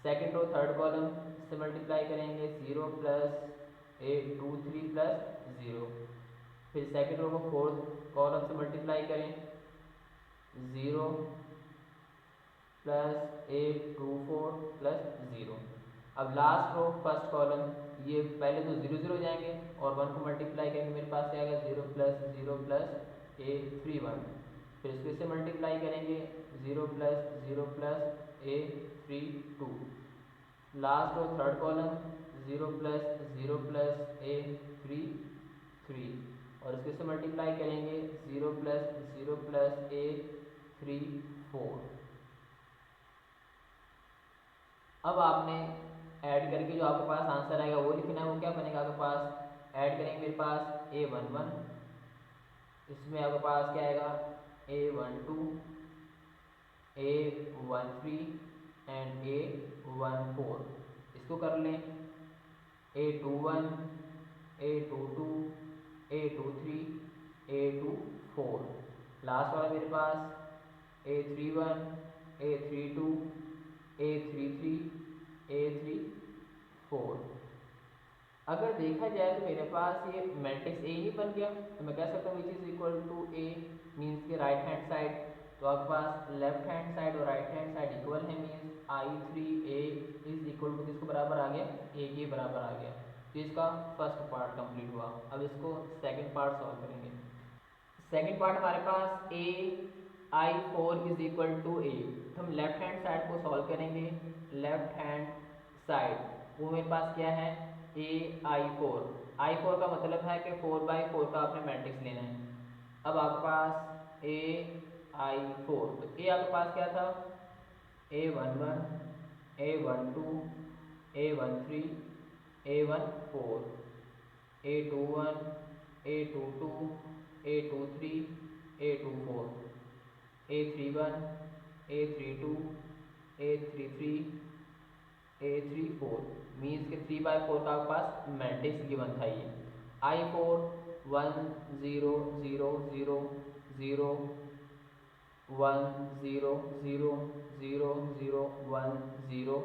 Second row third column से मल्टीप्लाई करेंगे 0 प्लस A23 प्लस 0। फिर सेकंड रो को फोर्थ कॉलम से मल्टीप्लाई करें 0 प्लस A24 प्लस 0। अब लास्ट रो फर्स्ट कॉलम, ये पहले तो 0 0 जाएंगे और 1 को मल्टीप्लाई करेंगे, मेरे पास क्या आएगा, 0 प्लस A31। फिर इसको इससे मल्टीप्लाई करेंगे 0 plus A32। Last row third column 0 plus A33, और इसके से मल्टीप्लाई करेंगे 0 प्लस A34। 3 4। अब आपने ऐड करके जो आपके पास आंसर आएगा वो लिखना है। वो क्या बनेगा आपके पास, ऐड करेंगे मेरे पास A11, इसमें आपके पास क्या आएगा A12, A13 एंड A14। इसको कर लें A21, A22, A23, A24। Last वाला मेरे पास A31, A32, A33, A34। अगर देखा जाए तो मेरे पास ये मैट्रिक्स ए ही बन गया, तो मैं कह सकता हूँ which is equal to A, means के राइट हैंड साइड। तो आपके पास लेफ्ट हैंड साइड और राइट हैंड साइड इक्वल है, means I3A is equal to किसको बराबर आ गया, ए के बराबर आ गया। तो इसका फर्स्ट पार्ट कंप्लीट हुआ। अब इसको सेकंड पार्ट सॉल्व करेंगे। सेकंड पार्ट हमारे पास I4 इज इक्वल टू ए। तो हम लेफ्ट हैंड साइड को सॉल्व करेंगे। लेफ्ट हैंड साइड वो मेरे पास क्या है I4। I4 का मतलब है कि 4/4 का आपने मैट्रिक्स लेना है। अब आपके पास I4, तो ए आपके पास क्या था A11, A12, A13, A14, A21, A22, A23, A24, A31, A32, A33, A34, means के 3/4 का आपके पास मैट्रिक्स गिवन था ये। I4 1 0 0 0 0 1 0 0 0 0 1 0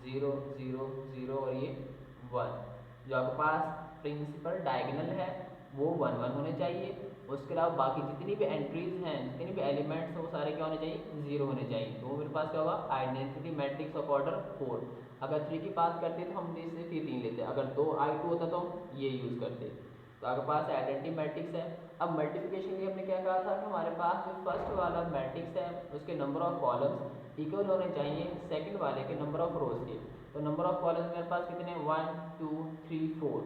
0 0 0 और ये 1। जो आपके पास प्रिंसिपल डायगोनल है वो 1 1 होने चाहिए। उसके अलावा बाकी जितनी भी एंट्रीज हैं, जितनी भी एलिमेंट्स हैं, वो सारे क्या होने चाहिए, 0 होने चाहिए। तो वो मेरे पास क्या होगा आइडेंटिटी मैट्रिक्स ऑफ ऑर्डर 4। अगर 3 की बात करते तो हम इससे फिर 3 लेते, अगर 2 I2 होता तो हम ये यूज़ करते। तो आपके पास आइडेंटिटी मैट्रिक्स है। अब मल्टीप्लिकेशन के लिए हमने क्या कहा था कि हमारे पास जो फर्स्ट वाला मैट्रिक्स है उसके नंबर ऑफ कॉलम्स इक्वल होने चाहिए सेकंड वाले के नंबर ऑफ रोज के। तो नंबर ऑफ कॉलम्स मेरे पास कितने 1 2 3 4,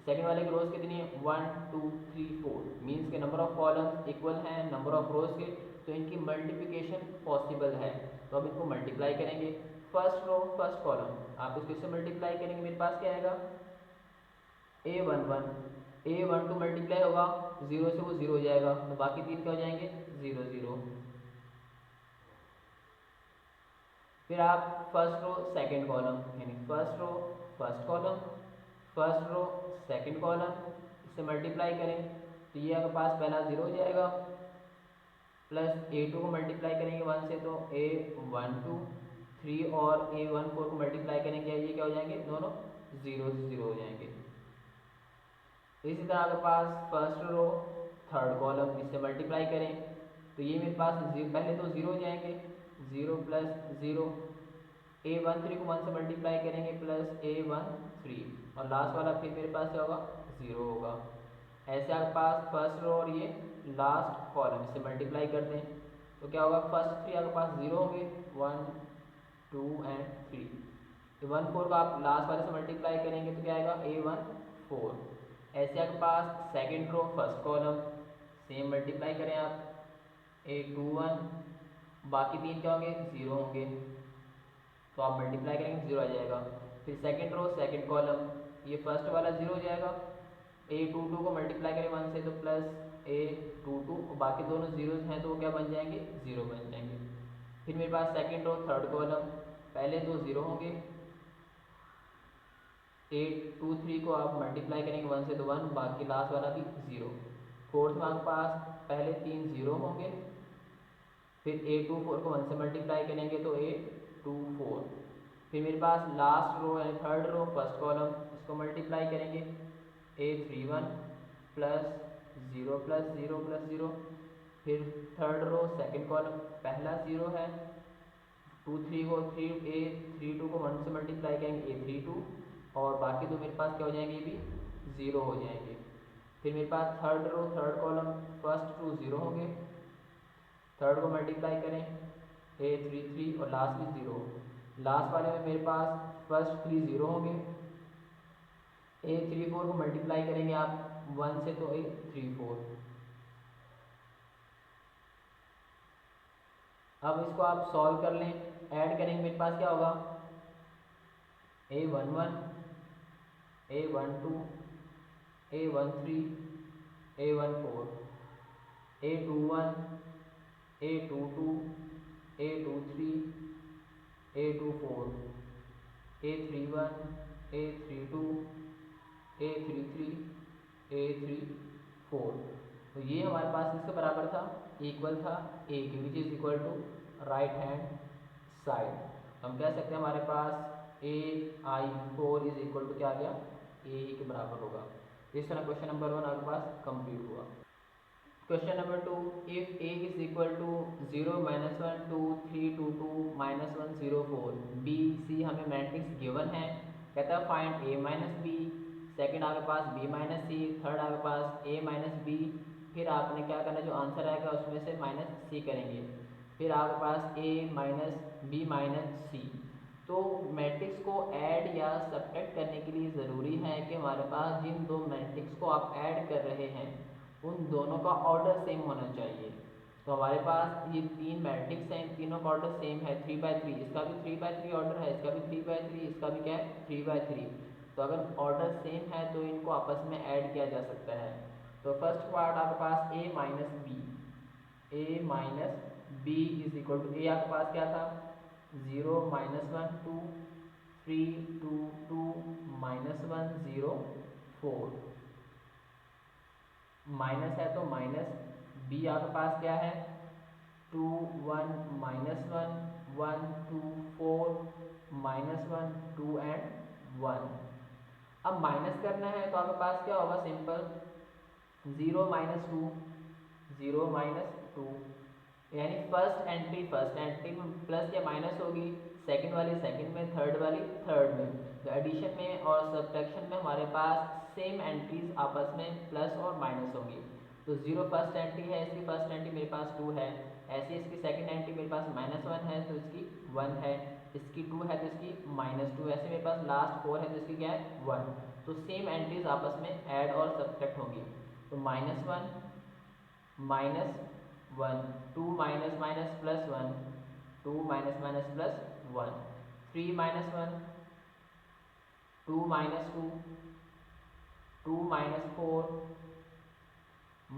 सेकंड वाले की रोज कितनी है 1 2 3 4, मीन्स के नंबर ऑफ कॉलम्स इक्वल हैं नंबर ऑफ रोज के, तो इनकी मल्टीप्लिकेशन पॉसिबल है। तो अब इनको मल्टीप्लाई करेंगे, फर्स्ट रो फर्स्ट कॉलम आप इसको इससे मल्टीप्लाई करेंगे, मेरे पास क्या आएगा A11, A12 मल्टीप्लाई होगा 0 से वो 0 हो जाएगा, तो बाकी 3 क्या हो जाएंगे 0 0। फिर आप फर्स्ट रो सेकंड कॉलम, यानी first row first column, first row second column, इससे मल्टीप्लाई करें तो ये आपके पास पहला 0 हो जाएगा, प्लस A2 को मल्टीप्लाई करेंगे 1 से तो A12 3 और A14 को मल्टीप्लाई करेंगे ये क्या हो जाएंगे दोनों 0 0 हो जाएंगे। इसी तरह आपके पास फर्स्ट रो थर्ड कॉलम, इससे मल्टीप्लाई करें तो ये मेरे पास पहले तो 0 हो जाएंगे, 0 प्लस 0, A13 को 1 से मल्टीप्लाई करेंगे प्लस A13 और लास्ट वाला फिर मेरे पास क्या होगा 0 होगा। ऐसे आपके पास फर्स्ट रो और ये लास्ट कॉलम इससे मल्टीप्लाई कर दें तो क्या होगा फर्स्ट 3 आपके पास 0 होंगे 1 2 एंड 3, तो 1 4 का आप लास्ट वाले से मल्टीप्लाई करेंगे तो क्या आएगा A14। ऐसे आपके पास second row first column same multiply करें आप A21, बाकी 3 क्या होंगे 0 होंगे, तो आप मल्टीप्लाई करेंगे 0 आ जाएगा। फिर सेकंड रो सेकंड कॉलम, ये फर्स्ट वाला 0 हो जाएगा, A22 को मल्टीप्लाई करें 1 से तो प्लस A22 और बाकी दोनों जीरोज हैं तो वो क्या बन जाएंगे 0 बन जाएंगे। फिर मेरे पास सेकंड रो थर्ड कॉलम, पहले दो 0 होंगे, A23 को आप मल्टीप्लाई करेंगे 1 से तो 1, बाकी लास्ट वाला भी 0। फोर्थ में आपके पास पहले 3 0 होंगे, फिर A24 को 1 से मल्टीप्लाई करेंगे तो A24, फिर मेरे पास लास्ट रो यानी थर्ड रो फर्स्ट कॉलम इसको मल्टीप्लाई करेंगे A31 प्लस 0 प्लस 0 प्लस 0, फिर थर्ड रो सेकंड कॉलम पहला 0 है, 2 3 को 3 A32 को 1 से मल्टीप्लाई करेंगे A32 और बाकी दो मेरे पास क्या हो जाएंगे ये भी 0 हो जाएंगे। फिर मेरे पास third row third column first two 0 होंगे, थर्ड को मल्टीप्लाई करें A33 और लास्ट में 0, लास्ट वाले में मेरे पास फर्स्ट 3 0 होंगे, A34 को मल्टीप्लाई करेंगे आप 1 से तो A34, अब इसको आप सॉल्व कर लें, ऐड करेंगे, मेरे पास क्या होगा, A11, A12, A13, A14, A21, A22, A23, A24, A31, A32, A33, A34। तो ये हमारे पास इसके बराबर था, इक्वल था ए के, which is equal to right hand side. हम कह सकते हैं हमारे पास AI4 इज इक्वल टू क्या आ गया, ए के बराबर होगा। इस तरह क्वेश्चन नंबर 1 आपके पास कंप्लीट हुआ। Question number 2, if a is equal to 0 -1 2 3 2 2 -1 0 4, b c हमें मैट्रिक्स गिवन है, कहता है find a minus B, second आपके पास b माइनस सी, थर्ड आपके पास a माइनस बी, फिर आपने क्या करना है, जो आंसर आएगा उसमें से माइनस सी करेंगे, फिर आपके पास a minus B minus C. तो मैट्रिक्स को ऐड या सब्ट्रैक्ट करने के लिए ज़रूरी है कि हमारे पास जिन दो मैट्रिक्स को आप ऐड कर रहे हैं उन दोनों का ऑर्डर सेम होना चाहिए। तो हमारे पास ये तीन मैट्रिक्स हैं, तीनों का ऑर्डर सेम है 3/3, इसका भी 3/3 ऑर्डर है, इसका भी 3/3, इसका भी क्या है 3/3। तो अगर ऑर्डर सेम है तो इनको आपस में ऐड किया जा सकता है। तो फर्स्ट पार्ट आपके पास a minus B, a minus B is equal to, A आपके पास क्या था 0 -1 2 3 2 2 -1 0 4, माइनस है तो माइनस, बी आपके पास क्या है 2 1 -1 1 2 4 -1 2 एंड 1। अब माइनस करना है तो आपके पास क्या होगा, सिंपल 0 -2 0 -2, यानी फर्स्ट एंट्री में प्लस या माइनस होगी, सेकंड वाली सेकंड में, थर्ड वाली थर्ड में। तो एडिशन में और सब्ट्रैक्शन में हमारे पास सेम एंट्रीज आपस में प्लस और माइनस होंगी। तो 0 फर्स्ट एंट्री है, इसकी फर्स्ट एंट्री मेरे पास 2 है, ऐसे इसकी सेकंड एंट्री मेरे पास -1 है तो इसकी 1 है, इसकी 2 है तो इसकी -2, ऐसे मेरे पास लास्ट 4 है तो इसकी क्या है 1। तो सेम एंट्रीज आपस में ऐड और सब्ट्रैक्ट होंगी। तो -1 -1 2 minus minus plus 1 2 minus minus plus 1 3 -1 2 -2 2 -4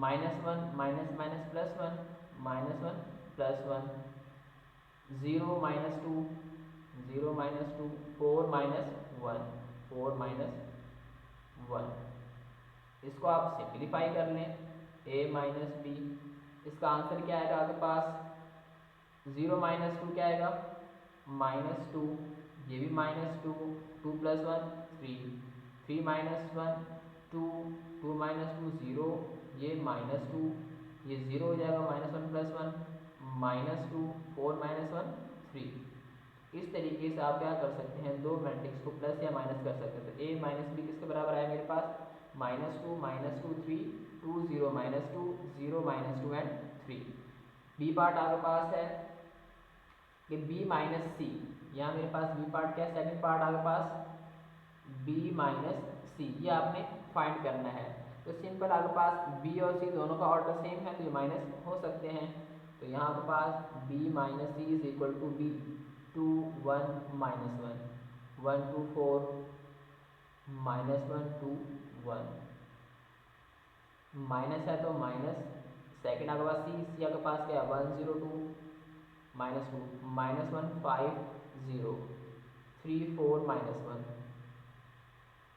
-1 minus minus plus 1 -1 plus 1 0 -2 0 -2 4 -1 4 -1। इसको आप सिंप्लीफाई कर लें, a माइनस बी, इसका आंसर क्या आएगा आपके पास 0 -2 क्या आएगा -2, ये भी -2 2 + 1 3 3 -1 2 2 -2 0, ये -2, ये 0 हो जाएगा, -1 + 1 -2 4 -1 3। इस तरीके से आप क्या कर सकते हैं, दो मैट्रिक्स को प्लस या माइनस कर सकते हैं। तो a माइनस बी किसके बराबर आया मेरे पास -2 -2 3 2 0 -2 0 -2 एंड 3। बी पार्ट आपके पास है कि b माइनस सी, यहाँ मेरे पास बी पार्ट क्या है, सेकंड पार्ट आपके पास b माइनस सी, ये आपने फाइंड करना है। तो सिंपल आपके पास b और c दोनों का ऑर्डर सेम है तो ये माइनस हो सकते हैं। तो यहाँ आपके पास b minus C is equal to b 2 1 -1 1 2 4 -1 2 1, minus है तो माइनस, सेकेंड आपके पास सी आपके पास क्या है 1 0 2 -2 -1 5 0 3 4 -1,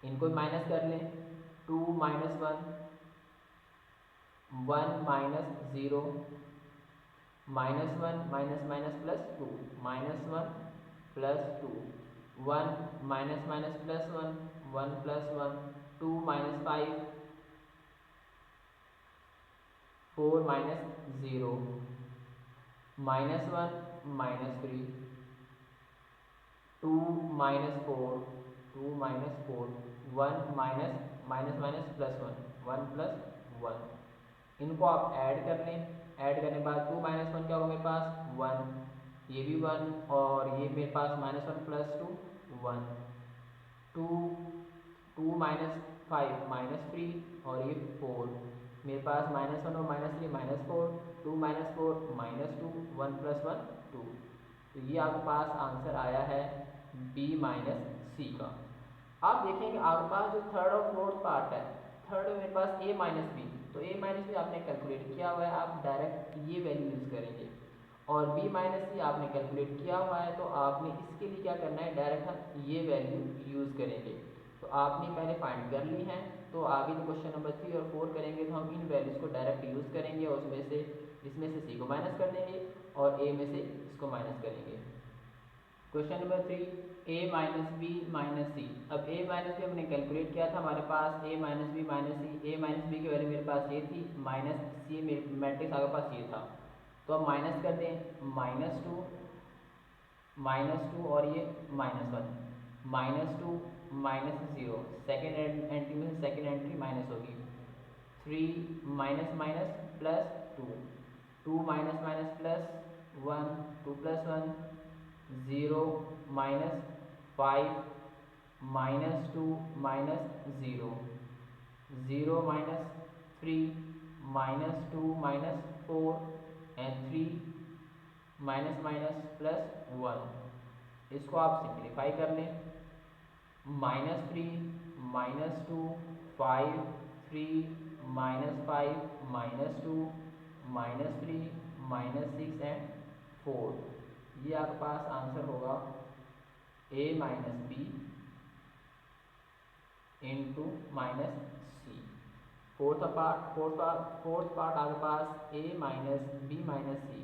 इनको माइनस कर लें 2 -1 1 -0 -1 minus minus plus 2 -1 plus 2 1 minus minus plus 1 1 + 1 2 -5 4 -0 -1 -3 2 -4 2 -4 1 minus minus minus plus 1 1 + 1। इनको आप ऐड कर लें, ऐड करने के बाद 2 -1 क्या होगा मेरे पास 1, ये भी 1 और ये मेरे पास -1 + 2 1 2 2 -5 -3 और ये 4, मेरे पास -1 और -3 -4 2 माइनस 4 माइनस 2, 1 प्लस 1 2। तो ये आपके पास आंसर आया है बी माइनस सी का। आप देखेंगे आपके पास जो थर्ड और फोर्थ पार्ट है, थर्ड में मेरे पास ए माइनस बी, तो ए माइनस बी आपने कैलकुलेट किया हुआ है, आप डायरेक्ट ये वैल्यू यूज़ करेंगे। और बी माइनस सी आपने कैलकुलेट किया हुआ है, तो आपने इसके लिए क्या करना है, डायरेक्ट हम ये वैल्यू यूज़ करेंगे। तो आपने पहले फाइंड कर ली है, तो आगे जो क्वेश्चन नंबर 3 और 4 करेंगे तो हम इन वैल्यूज़ को डायरेक्ट यूज़ करेंगे और उसमें से इसमें से सी को माइनस कर देंगे और ए में से इसको माइनस करेंगे। क्वेश्चन नंबर 3, ए माइनस बी माइनस सी। अब ए माइनस बी हमने कैलकुलेट किया था, हमारे पास ए माइनस बी माइनस सी, ए माइनस बी की वैल्यू मेरे पास ये थी, माइनस सी मैट्रिक्स आपके पास ये था। तो अब माइनस कर दें, माइनस टू और ये -1, -2 -0, सेकेंड एंट्री में से सेकेंड एंट्री माइनस होगी। 3 minus minus plus 2, 2 minus minus plus 1, 2 plus 1 0 minus 5 -2 -0, 0 minus 3 -2 -4 and 3 minus minus plus 1। इसको आप सिंप्लीफाई कर लें, -3 -2 5 3 -5 -2 -3 -6 एंड 4। ये आपके पास आंसर होगा a minus B into minus C. Fourth part आपके पास a minus B minus C,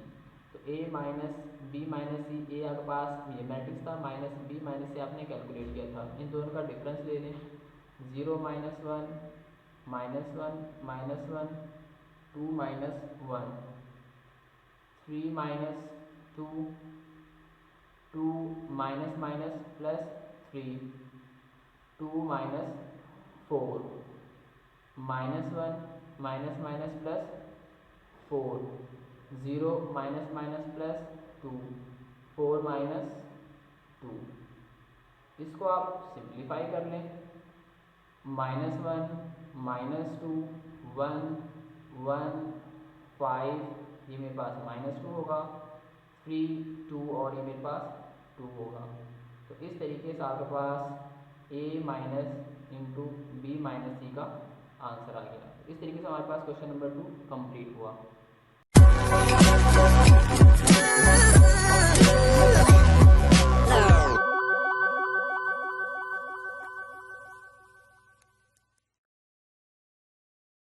तो a minus B minus C, ए आपके पास ये मैट्रिक्स था, माइनस बी माइनस सी आपने कैलकुलेट किया था। इन दोनों का डिफरेंस ले लें, 0 -1 -1 -1 2 -1 3 -2 2 minus minus plus 3 2 -4 -1 minus minus plus 4 0 minus minus plus 2 4 -2। इसको आप सिंप्लीफाई कर लें, -1 -2 1 1 5, ये मेरे पास -2 होगा, 3 2 और ये मेरे पास 2 होगा। तो इस तरीके से आपके पास a minus into B minus C का आंसर आ गया। इस तरीके से हमारे पास क्वेश्चन नंबर 2 कंप्लीट हुआ।